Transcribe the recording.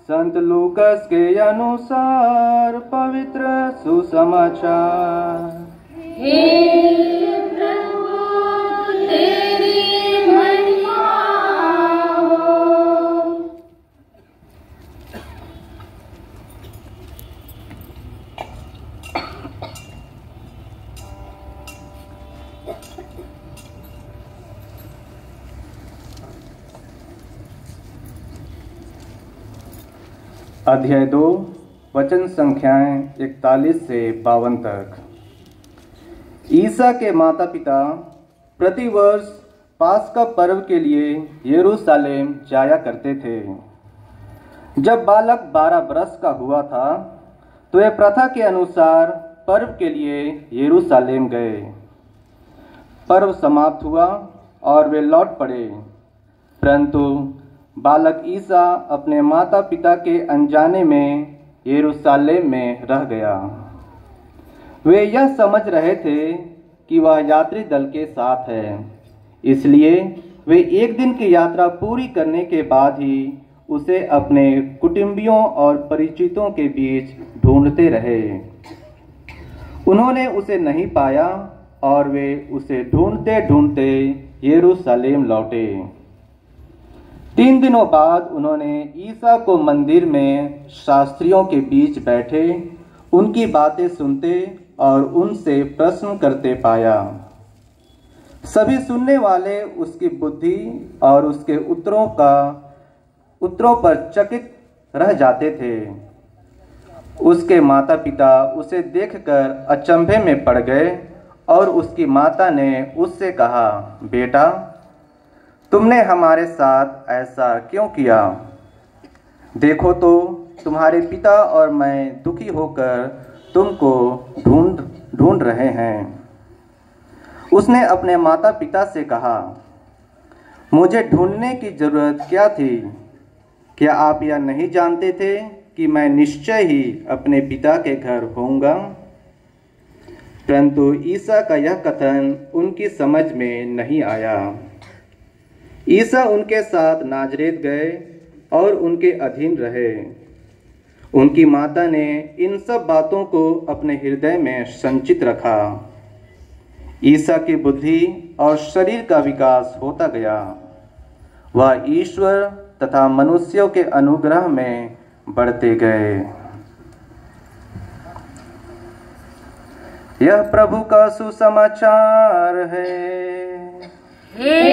संत लूकस के अनुसार पवित्र सुसमाचार। हे प्रभु तेरी महिमा हो। अध्याय 2 वचन संख्याएं 41 से 52 तक। ईसा के माता पिता प्रतिवर्ष पास्का पर्व के लिए यरूशलेम जाया करते थे। जब बालक 12 बरस का हुआ था तो वे प्रथा के अनुसार पर्व के लिए यरूशलेम गए। पर्व समाप्त हुआ और वे लौट पड़े, परंतु बालक ईसा अपने माता पिता के अनजाने में यरूशलेम में रह गया। वे यह समझ रहे थे कि वह यात्री दल के साथ है, इसलिए वे एक दिन की यात्रा पूरी करने के बाद ही उसे अपने कुटुंबियों और परिचितों के बीच ढूंढते रहे। उन्होंने उसे नहीं पाया और वे उसे ढूंढते ढूंढते यरूशलेम लौटे। 3 दिनों बाद उन्होंने ईसा को मंदिर में शास्त्रियों के बीच बैठे उनकी बातें सुनते और उनसे प्रश्न करते पाया। सभी सुनने वाले उसकी बुद्धि और उसके उत्तरों पर चकित रह जाते थे। उसके माता पिता उसे देखकर अचंभे में पड़ गए और उसकी माता ने उससे कहा, बेटा, तुमने हमारे साथ ऐसा क्यों किया? देखो तो तुम्हारे पिता और मैं दुखी होकर तुमको ढूंढ रहे हैं। उसने अपने माता पिता से कहा, मुझे ढूंढने की जरूरत क्या थी? क्या आप यह नहीं जानते थे कि मैं निश्चय ही अपने पिता के घर होऊंगा? परंतु ईसा का यह कथन उनकी समझ में नहीं आया। ईसा उनके साथ नाजरेत गए और उनके अधीन रहे। उनकी माता ने इन सब बातों को अपने हृदय में संचित रखा। ईसा की बुद्धि और शरीर का विकास होता गया। वह ईश्वर तथा मनुष्यों के अनुग्रह में बढ़ते गए। यह प्रभु का सुसमाचार है। हे